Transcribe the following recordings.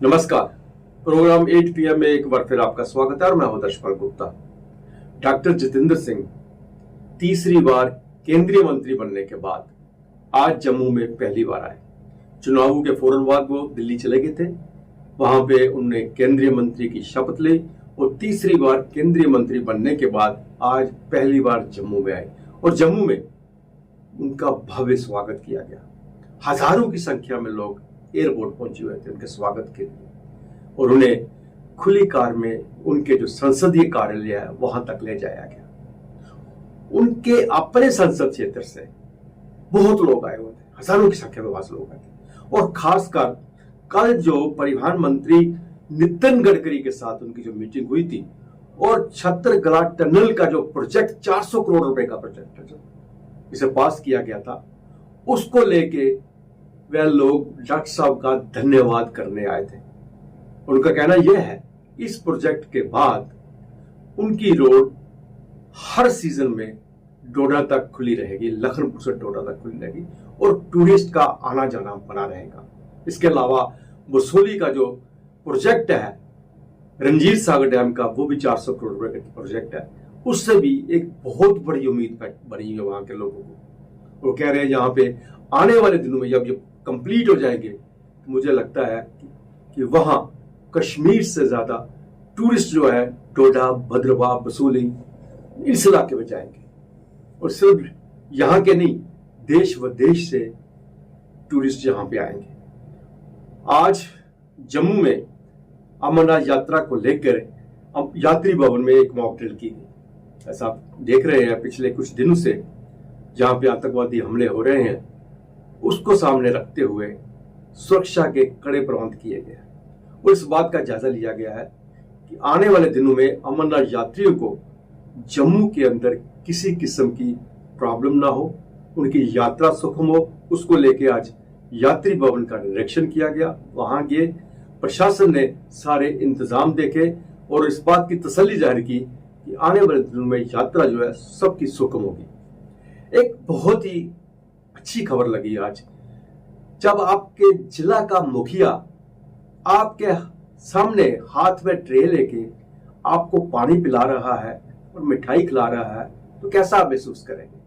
नमस्कार। Programme 8 PM में एक बार फिर आपका स्वागत है और मैं हूं दशपाल गुप्ता। डॉक्टर जितेंद्र सिंह तीसरी बार केंद्रीय मंत्री बनने के बाद आज जम्मू में पहली बार आए। चुनावों के फौरन बाद वो दिल्ली चले गए थे, वहां पे उन्होंने केंद्रीय मंत्री की शपथ ली और तीसरी बार केंद्रीय मंत्री बनने के बाद आज पहली बार जम्मू में आए और जम्मू में उनका भव्य स्वागत किया गया। हजारों की संख्या में लोग एयरपोर्ट पहुंचे हुए थे उनके स्वागत के लिए और उन्हें खुली कार में उनके जो संसदीय कार्यालय है वहां तक ले जाया गया। उनके अपने संसद क्षेत्र से बहुत लोग आए हुए थे, हजारों की संख्या में वहां से लोग आए थे और खासकर कल जो परिवहन मंत्री नितिन गडकरी के साथ उनकी जो मीटिंग हुई थी और छत्तरगढ़ टनल का जो प्रोजेक्ट 400 करोड़ रुपए का प्रोजेक्ट है, इसे पास किया गया था, उसको लेके वह लोग डॉक्टर साहब का धन्यवाद करने आए थे। उनका कहना यह है इस प्रोजेक्ट के बाद उनकी रोड हर सीजन में डोडा तक खुली रहेगी, लखनपुर से डोडा तक खुली रहेगी और टूरिस्ट का आना जाना बना रहेगा। इसके अलावा बसोली का जो प्रोजेक्ट है रंजीत सागर डैम का, वो भी 400 करोड़ रुपए का प्रोजेक्ट है, उससे भी एक बहुत बड़ी उम्मीद बनी है वहां के लोगों को। वो कह रहे हैं यहाँ पे आने वाले दिनों में जब ये कंप्लीट हो जाएंगे तो मुझे लगता है कि वहां कश्मीर से ज्यादा टूरिस्ट जो है डोडा, भद्रवाह, बसोली इस इलाके में जाएंगे और सिर्फ यहाँ के नहीं, देश विदेश से टूरिस्ट यहाँ पे आएंगे। आज जम्मू में अमरनाथ यात्रा को लेकर यात्री भवन में एक मॉक ड्रिल की गई। ऐसा आप देख रहे हैं पिछले कुछ दिनों से जहां पे आतंकवादी हमले हो रहे हैं उसको सामने रखते हुए सुरक्षा के कड़े प्रबंध किए गए और इस बात का जायजा लिया गया है कि आने वाले दिनों में अमरनाथ यात्रियों को जम्मू के अंदर किसी किस्म की प्रॉब्लम ना हो, उनकी यात्रा सुगम हो। उसको लेके आज यात्री भवन का निरीक्षण किया गया, वहां गए, प्रशासन ने सारे इंतजाम देखे और इस बात की तसल्ली जाहिर की कि आने वाले दिनों में यात्रा जो है सबकी सुगम होगी। एक बहुत ही अच्छी खबर लगी आज जब आपके जिला का मुखिया आपके सामने हाथ में ट्रे लेके आपको पानी पिला रहा है और मिठाई खिला रहा है, तो कैसा आप महसूस करेंगे।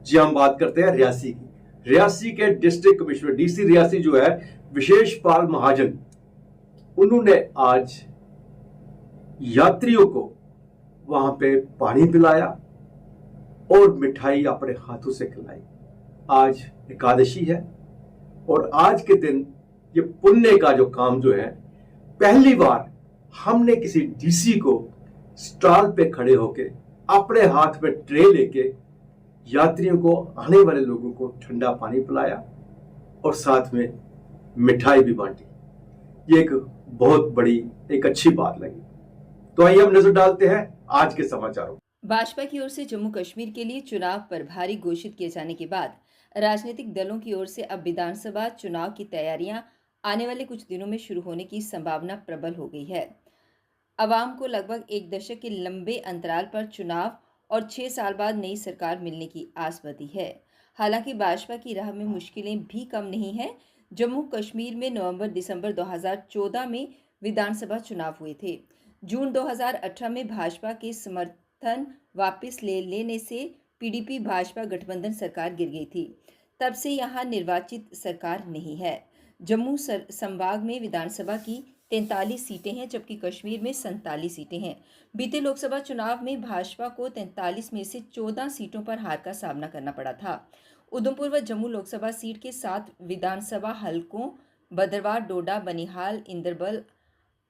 जी, हम बात करते हैं रियासी की। रियासी के डिस्ट्रिक्ट कमिश्नर डीसी रियासी जो है विशेष पाल महाजन, उन्होंने आज यात्रियों को वहां पे पानी पिलाया और मिठाई अपने हाथों से खिलाई। आज एकादशी है और आज के दिन ये पुण्य का जो काम जो है, पहली बार हमने किसी डीसी को स्टॉल पे खड़े होके अपने हाथ में ट्रे लेके यात्रियों को, आने वाले लोगों को ठंडा पानी पिलाया और साथ में मिठाई भी बांटी। ये एक बहुत बड़ी एक अच्छी बात लगी। तो आइए हम नजर डालते हैं आज के समाचारों। भाजपा की ओर से जम्मू कश्मीर के लिए चुनाव प्रभारी घोषित किए जाने के बाद राजनीतिक दलों की ओर से अब विधानसभा चुनाव की तैयारियां आने वाले कुछ दिनों में शुरू होने की संभावना प्रबल हो गई है। अवाम को लगभग एक दशक के लंबे अंतराल पर चुनाव और 6 साल बाद नई सरकार मिलने की आस बंधी है। हालांकि भाजपा की राह में मुश्किलें भी कम नहीं हैं। जम्मू कश्मीर में नवंबर-दिसंबर 2014 में विधानसभा चुनाव हुए थे। जून 2018 में भाजपा के समर्थन वापस ले लेने से पीडीपी भाजपा गठबंधन सरकार गिर गई थी। तब से यहां निर्वाचित सरकार नहीं है। जम्मू संभाग में विधानसभा की 43 सीटें हैं जबकि कश्मीर में 47 सीटें हैं। बीते लोकसभा चुनाव में भाजपा को 43 में से 14 सीटों पर हार का सामना करना पड़ा था। उधमपुर व जम्मू लोकसभा सीट के 7 विधानसभा हलकों भद्रवाह, डोडा, बनिहाल, इंदरबल,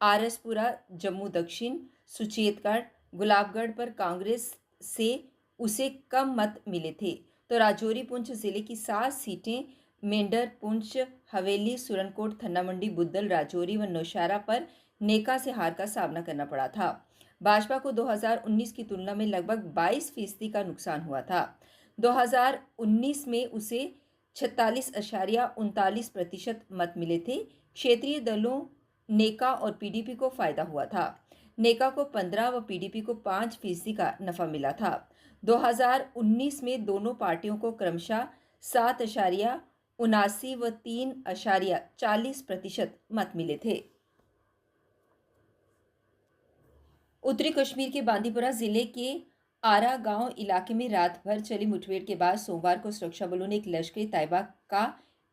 आरएसपुरा, जम्मू दक्षिण, सुचेतगढ़, गुलाबगढ़ पर कांग्रेस से उसे कम मत मिले थे, तो राजौरी पुंछ जिले की 7 सीटें मेंढर, पुंछ, हवेली, सुरनकोट, थन्ना मंडी, बुद्धल, राजौरी व नौशहरा पर नेका से हार का सामना करना पड़ा था। भाजपा को 2019 की तुलना में लगभग 22% का नुकसान हुआ था। 2019 में उसे 46.39% मत मिले थे। क्षेत्रीय दलों नेका और पीडीपी को फायदा हुआ था। नेका को 15 व पीडीपी को 5% का नफा मिला था। 2019 में दोनों पार्टियों को क्रमशः 7.79 व 3.40% मत मिले थे। उत्तरी कश्मीर के बांदीपुरा जिले के आरा गांव इलाके में रात भर चली मुठभेड़ के बाद सोमवार को सुरक्षा बलों ने एक लश्कर तैयबा का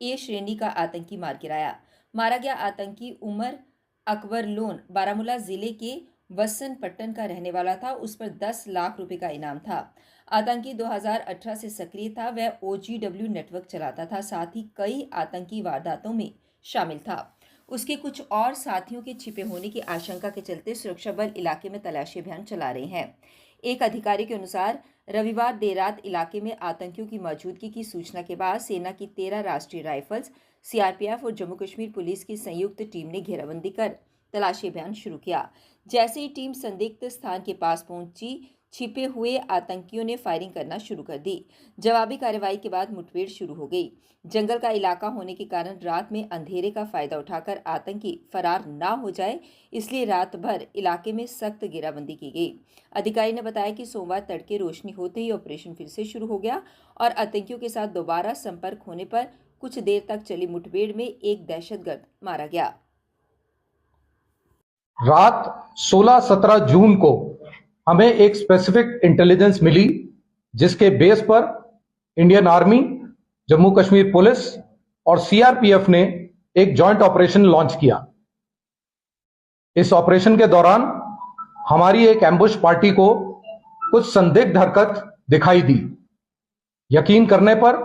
ए श्रेणी का आतंकी मार गिराया। मारा गया आतंकी उमर अकबर लोन बारामूला जिले के वसन पट्टन का रहने वाला था। उस पर 10 लाख रुपए का इनाम था। आतंकी 2018 से सक्रिय था। वह ओजीडब्ल्यू नेटवर्क चलाता था, साथ ही कई आतंकी वारदातों में शामिल था। उसके कुछ और साथियों के छिपे होने की आशंका के चलते सुरक्षा बल इलाके में तलाशी अभियान चला रहे हैं। एक अधिकारी के अनुसार रविवार देर रात इलाके में आतंकियों की मौजूदगी की सूचना के बाद सेना की 13 राष्ट्रीय राइफल्स, सीआरपीएफ और जम्मू कश्मीर पुलिस की संयुक्त टीम ने घेराबंदी कर तलाशी अभियान शुरू किया। जैसे ही टीम संदिग्ध स्थान के पास पहुंची, छिपे हुए आतंकियों ने फायरिंग करना शुरू कर दी। जवाबी कार्रवाई के बाद मुठभेड़ शुरू हो गई। जंगल का इलाका होने के कारण रात में अंधेरे का फायदा उठाकर आतंकी फरार ना हो जाए, इसलिए रात भर इलाके में सख्त घेराबंदी की गई। अधिकारी ने बताया कि सोमवार तड़के रोशनी होते ही ऑपरेशन फिर से शुरू हो गया और आतंकियों के साथ दोबारा संपर्क होने पर कुछ देर तक चली मुठभेड़ में एक दहशतगर्द मारा गया। रात 16-17 जून को हमें एक स्पेसिफिक इंटेलिजेंस मिली, जिसके बेस पर Indian army, Jammu Kashmir police और सीआरपीएफ ने एक जॉइंट ऑपरेशन लॉन्च किया। इस ऑपरेशन के दौरान हमारी एक एम्बुश पार्टी को कुछ संदिग्ध हरकत दिखाई दी। यकीन करने पर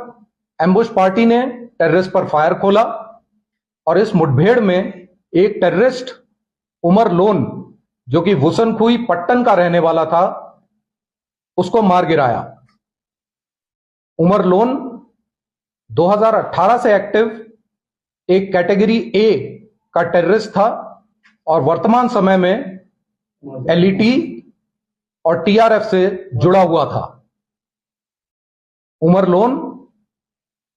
एम्बुश पार्टी ने टेररिस्ट पर फायर खोला और इस मुठभेड़ में एक टेररिस्ट उमर लोन, जो कि वसनखुई पट्टन का रहने वाला था, उसको मार गिराया। उमर लोन 2018 से एक्टिव एक कैटेगरी ए का टेररिस्ट था और वर्तमान समय में एलईटी और टीआरएफ से जुड़ा हुआ था। उमर लोन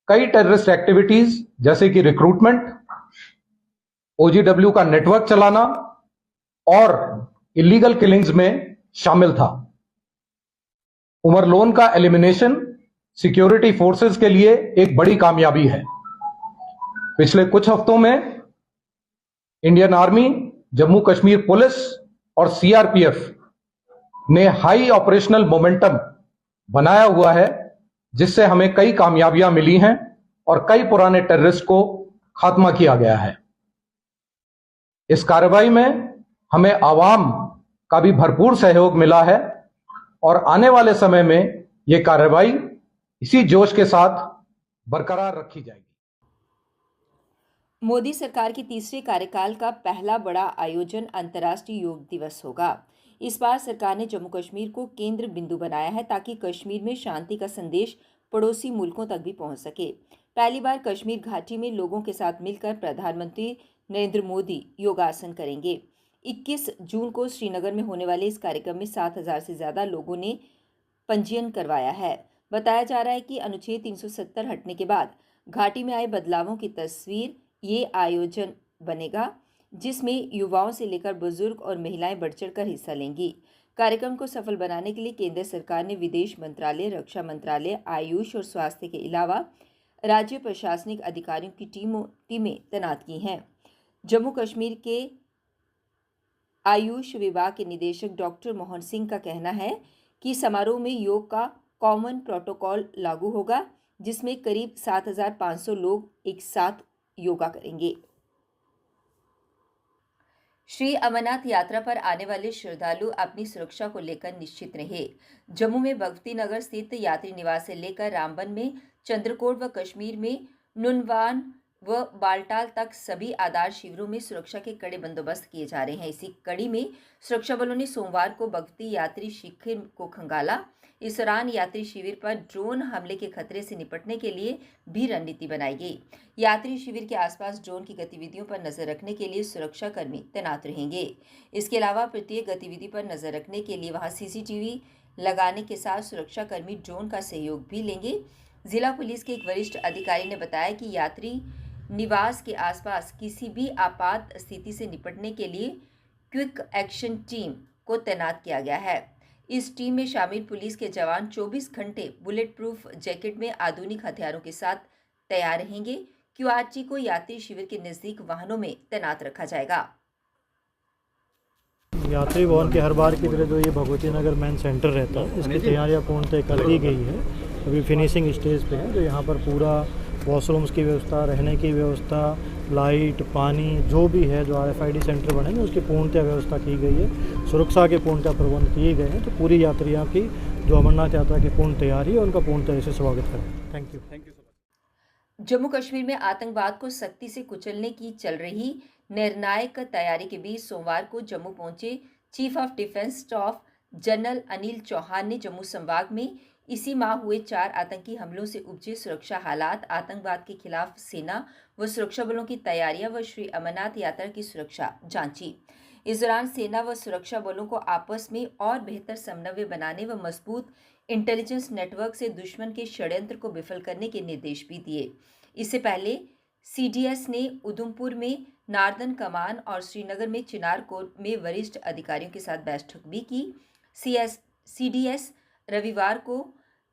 कई टेररिस्ट एक्टिविटीज जैसे कि रिक्रूटमेंट, ओजीडब्ल्यू का नेटवर्क चलाना और इलीगल किलिंग्स में शामिल था। उमर लोन का एलिमिनेशन सिक्योरिटी फोर्सेस के लिए एक बड़ी कामयाबी है। पिछले कुछ हफ्तों में Indian army, Jammu Kashmir police और सीआरपीएफ ने हाई ऑपरेशनल मोमेंटम बनाया हुआ है, जिससे हमें कई कामयाबियां मिली हैं और कई पुराने टेररिस्ट को खात्मा किया गया है। इस कार्रवाई में हमें आवाम का भी भरपूर सहयोग मिला है और आने वाले समय में यह कार्रवाई इसी जोश के साथ बरकरार रखी जाएगी। मोदी सरकार की तीसरे कार्यकाल का पहला बड़ा आयोजन अंतर्राष्ट्रीय योग दिवस होगा। इस बार सरकार ने जम्मू कश्मीर को केंद्र बिंदु बनाया है ताकि कश्मीर में शांति का संदेश पड़ोसी मुल्कों तक भी पहुंच सके। पहली बार कश्मीर घाटी में लोगों के साथ मिलकर प्रधानमंत्री नरेंद्र मोदी योगासन करेंगे। 21 जून को श्रीनगर में होने वाले इस कार्यक्रम में 7,000 से ज्यादा लोगों ने पंजीयन करवाया है। बताया जा रहा है कि अनुच्छेद 370 हटने के बाद घाटी में आए बदलावों की तस्वीर ये आयोजन बनेगा, जिसमें युवाओं से लेकर बुजुर्ग और महिलाएं बढ़ चढ़कर हिस्सा लेंगी। कार्यक्रम को सफल बनाने के लिए केंद्र सरकार ने विदेश मंत्रालय, रक्षा मंत्रालय, आयुष और स्वास्थ्य के अलावा राज्य प्रशासनिक अधिकारियों की टीमें तैनात की हैं। जम्मू कश्मीर के आयुष विभाग के निदेशक डॉक्टर मोहन सिंह का कहना है कि समारोह में योग का कॉमन प्रोटोकॉल लागू होगा, जिसमें करीब 7,500 लोग एक साथ योगा करेंगे। श्री अमरनाथ यात्रा पर आने वाले श्रद्धालु अपनी सुरक्षा को लेकर निश्चित रहे। जम्मू में भगवती नगर स्थित यात्री निवास से लेकर रामबन में, चंद्रकोट व कश्मीर में नुनवान व बालटाल तक सभी आधार शिविरों में सुरक्षा के कड़े बंदोबस्त किए जा रहे हैं। इसी कड़ी में सुरक्षा बलों ने सोमवार को भगवती यात्री शिविर को खंगाला। इस दौरान यात्री शिविर पर ड्रोन हमले के खतरे से निपटने के लिए भी रणनीति बनाई गई। यात्री शिविर के आसपास ड्रोन की गतिविधियों पर नजर रखने के लिए सुरक्षा कर्मी तैनात रहेंगे। इसके अलावा प्रत्येक गतिविधि पर नजर रखने के लिए वहां सीसीटीवी लगाने के साथ सुरक्षा कर्मी ड्रोन का सहयोग भी लेंगे। जिला पुलिस के एक वरिष्ठ अधिकारी ने बताया कि यात्री निवास के आसपास किसी भी आपात स्थिति से निपटने के लिए क्विक एक्शन टीम को तैनात किया गया है। इस टीम में शामिल पुलिस के जवान 24 घंटे बुलेट प्रूफ जैकेट में आधुनिक हथियारों के साथ तैयार रहेंगे। क्यूआरटी को यात्री शिविर के नजदीक वाहनों में तैनात रखा जाएगा। यात्री भवन के हर बार की तरह जो ये भगवती नगर मेन सेंटर रहता है, इसकी तैयारियां पूर्णतः कर दी गई है। अभी फिनिशिंग स्टेज पे है। जो यहाँ पर पूरा वॉशरूम्स की व्यवस्था, रहने की व्यवस्था, लाइट, पानी जो भी है, जो RFID सेंटर बनेंगे उसकी पूर्णतः व्यवस्था की गई है। सुरक्षा के पूर्णतः प्रबंध किए गए हैं। तो पूरी यात्रियों की जो अमरनाथ यात्रा की पूर्ण तैयारी है उनका पूर्ण तरह से स्वागत करें। Thank you. जम्मू कश्मीर में आतंकवाद को सख्ती से कुचलने की चल रही निर्णायक तैयारी के बीच सोमवार को जम्मू पहुंचे chief of defence staff general Anil Chauhan ने जम्मू संभाग में इसी माह हुए 4 आतंकी हमलों से उपजे सुरक्षा हालात, आतंकवाद के खिलाफ सेना व सुरक्षा बलों की तैयारियां व श्री अमरनाथ यात्रा की सुरक्षा जांची। इस दौरान सेना व सुरक्षा बलों को आपस में और बेहतर समन्वय बनाने व मजबूत इंटेलिजेंस नेटवर्क से दुश्मन के षड्यंत्र को विफल करने के निर्देश भी दिए। इससे पहले CDS ने उधमपुर में नार्दर्न कमान और श्रीनगर में चिनार कोर में वरिष्ठ अधिकारियों के साथ बैठक भी की। CDS रविवार को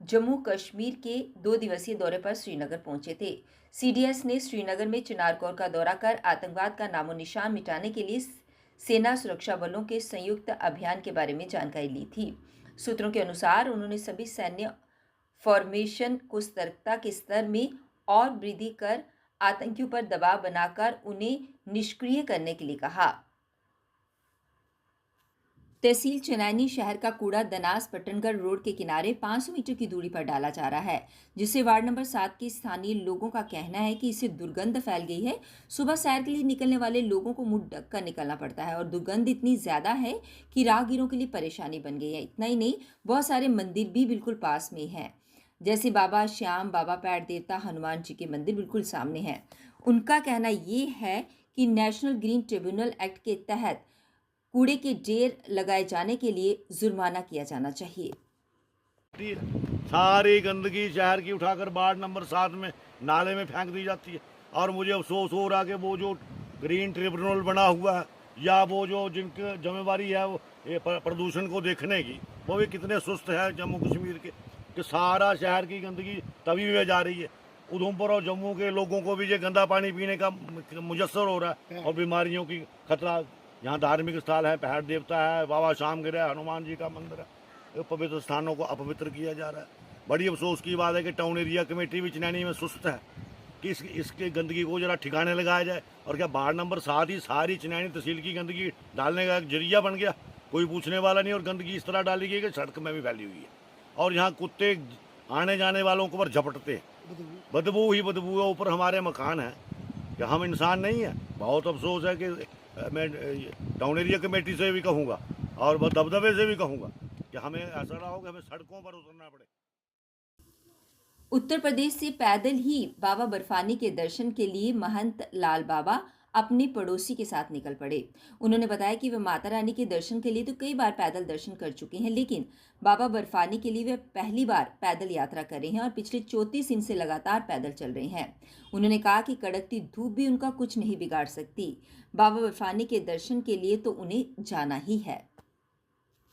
जम्मू कश्मीर के 2 दिवसीय दौरे पर श्रीनगर पहुंचे थे। CDS ने श्रीनगर में चिनार कोर का दौरा कर आतंकवाद का नामो निशान मिटाने के लिए सेना सुरक्षा बलों के संयुक्त अभियान के बारे में जानकारी ली थी। सूत्रों के अनुसार उन्होंने सभी सैन्य फॉर्मेशन को सतर्कता के स्तर में और वृद्धि कर आतंकियों पर दबाव बनाकर उन्हें निष्क्रिय करने के लिए कहा। तहसील चनैनी शहर का कूड़ा दनास पट्टनगढ़ रोड के किनारे 500 मीटर की दूरी पर डाला जा रहा है, जिससे वार्ड नंबर 7 के स्थानीय लोगों का कहना है कि इससे दुर्गंध फैल गई है। सुबह सैर के लिए निकलने वाले लोगों को मुंह ढक कर निकलना पड़ता है और दुर्गंध इतनी ज्यादा है कि राहगीरों के लिए परेशानी बन गई है। इतना ही नहीं, बहुत सारे मंदिर भी बिल्कुल पास में हैं, जैसे बाबा श्याम, बाबा पैड़ देवता, हनुमान जी के मंदिर बिल्कुल सामने हैं। उनका कहना ये है कि नेशनल ग्रीन ट्रिब्यूनल एक्ट के तहत कूड़े के ढेर लगाए जाने के लिए जुर्माना किया जाना चाहिए। सारी गंदगी शहर की उठाकर वार्ड नंबर 7 में नाले में फेंक दी जाती है। और मुझे अफसोस हो रहा कि वो जो ग्रीन ट्रिब्यूनल बना हुआ है या वो जो जिनकी जिम्मेवारी है वो प्रदूषण को देखने की, वो भी कितने सुस्त है जम्मू कश्मीर के, कि सारा शहर की गंदगी तभी में जा रही है। उधमपुर और जम्मू के लोगों को भी ये गंदा पानी पीने का मुयस्सर हो रहा है और बीमारियों की खतरा। यहाँ धार्मिक स्थल है, पैड़ देवता है, बाबा श्याम गिर है, हनुमान जी का मंदिर है, ये पवित्र स्थानों को अपवित्र किया जा रहा है। बड़ी अफसोस की बात है कि टाउन एरिया कमेटी भी चनैनी में सुस्त है कि इसके गंदगी को जरा ठिकाने लगाया जाए। और क्या वार्ड नंबर 7 ही सारी चनैनी तहसील की गंदगी डालने का एक जरिया बन गया? कोई पूछने वाला नहीं। और गंदगी इस तरह डाली गई कि सड़क में भी फैली हुई है और यहाँ कुत्ते आने जाने वालों को पर झपटते हैं। बदबू ही बदबू है। ऊपर हमारे मकान है, क्या हम इंसान नहीं है? बहुत अफसोस है कि मैं टाउन एरिया कमेटी से भी कहूँगा और दबदबे से भी कहूँगा कि हमें ऐसा रहा हो कि हमें सड़कों पर उतरना पड़े। उत्तर प्रदेश से पैदल ही बाबा बर्फानी के दर्शन के लिए महंत लाल बाबा अपने पड़ोसी के साथ निकल पड़े। उन्होंने बताया कि वे माता रानी के दर्शन के लिए तो कई बार पैदल दर्शन कर चुके हैं, लेकिन बाबा बर्फानी के लिए वे पहली बार पैदल यात्रा कर रहे हैं और पिछले 34 दिन से लगातार पैदल चल रहे हैं। उन्होंने कहा कि कड़कती धूप भी उनका कुछ नहीं बिगाड़ सकती। बाबा बर्फानी के दर्शन के लिए तो उन्हें जाना ही है।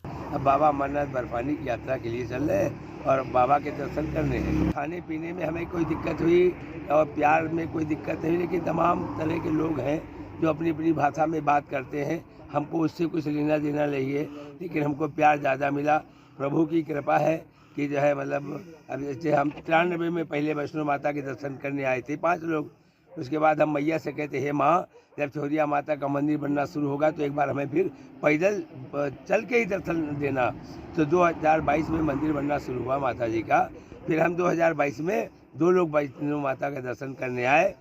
अब बाबा अमरनाथ बर्फानी की यात्रा के लिए चल रहे हैं और बाबा के दर्शन करने हैं। खाने पीने में हमें कोई दिक्कत हुई और प्यार में कोई दिक्कत नहीं, लेकिन तमाम तरह के लोग हैं जो अपनी अपनी भाषा में बात करते हैं। हमको उससे कुछ लेना देना नहीं है, लेकिन हमको प्यार ज़्यादा मिला। प्रभु की कृपा है कि जो है मतलब अब जैसे हम 93 में पहले वैष्णो माता के दर्शन करने आए थे 5 लोग। उसके बाद हम मैया से कहते हे माँ, जब चौरिया माता का मंदिर बनना शुरू होगा तो एक बार हमें फिर पैदल चल के ही दर्शन देना। तो 2022 में मंदिर बनना शुरू हुआ माता जी का। फिर हम 2022 में 2 लोग वैष्णो माता का दर्शन करने आए।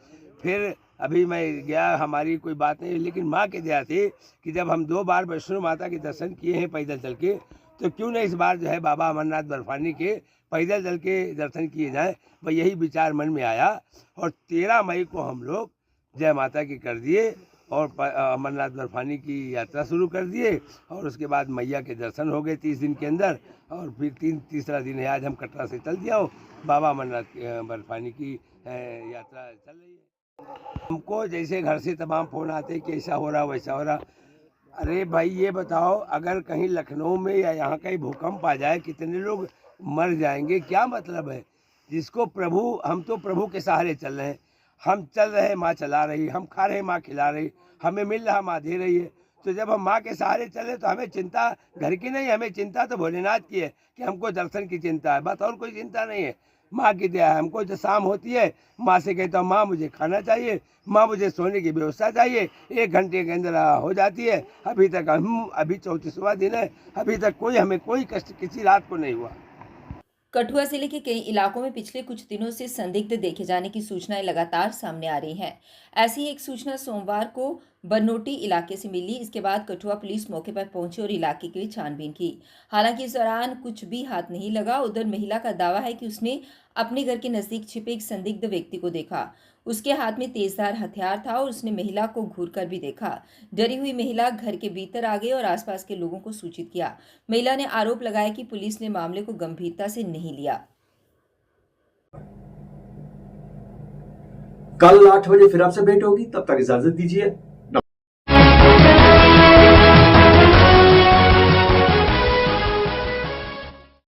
फिर अभी मैं गया, हमारी कोई बात नहीं, लेकिन माँ के दया थी कि जब हम 2 बार वैष्णो माता के दर्शन किए हैं पैदल चल के, तो क्यों नहीं इस बार जो है बाबा अमरनाथ बर्फानी के पैदल चल के दर्शन किए जाएँ। वह यही विचार मन में आया और 13 मई को हम लोग जय माता की कर दिए और अमरनाथ बर्फानी की यात्रा शुरू कर दिए। और उसके बाद मैया के दर्शन हो गए 30 दिन के अंदर। और फिर तीसरा दिन है आज, हम कटरा से चल दिया हूँ। बाबा अमरनाथ बर्फानी की यात्रा चल रही है। हमको जैसे घर से तमाम फ़ोन आते कि ऐसा हो रहा वैसा हो रहा। अरे भाई ये बताओ, अगर कहीं लखनऊ में या यहाँ कहीं भूकंप आ जाए, कितने लोग मर जाएंगे? क्या मतलब है? जिसको प्रभु, हम तो प्रभु के सहारे चल रहे हैं। हम चल रहे हैं, माँ चला रही, हम खा रहे हैं, माँ खिला रही, हमें मिल रहा, माँ दे रही है। तो जब हम माँ के सहारे चले तो हमें चिंता घर की नहीं, हमें चिंता तो भोलेनाथ की है कि हमको दर्शन की चिंता है, बस और कोई चिंता नहीं है। माँ की दया है। हमको जो शाम होती है माँ से कहता हूँ माँ मुझे खाना चाहिए, माँ मुझे सोने की व्यवस्था चाहिए, 1 घंटे के अंदर हो जाती है। अभी तक अभी 34वां दिन है, अभी तक हमें कोई कष्ट किसी रात को नहीं हुआ। कठुआ जिले के कई इलाकों में पिछले कुछ दिनों से संदिग्ध देखे जाने की सूचनाएं लगातार सामने आ रही हैं। ऐसी ही एक सूचना सोमवार को बनोटी इलाके से मिली। इसके बाद कठुआ पुलिस मौके पर पहुंची और इलाके की छानबीन की। हालांकि इस दौरान कुछ भी हाथ नहीं लगा। उधर महिला का दावा है कि उसने अपने घर के नजदीक छिपे एक संदिग्ध व्यक्ति को देखा। उसके हाथ में तेजधार हथियार था और उसने महिला को घूरकर भी देखा। डरी हुई महिला घर के भीतर आ गई और आसपास के लोगों को सूचित किया। महिला ने आरोप लगाया कि पुलिस ने मामले को गंभीरता से नहीं लिया। कल 8 बजे फिर आपसे भेंट होगी, तब तक इजाजत दीजिए।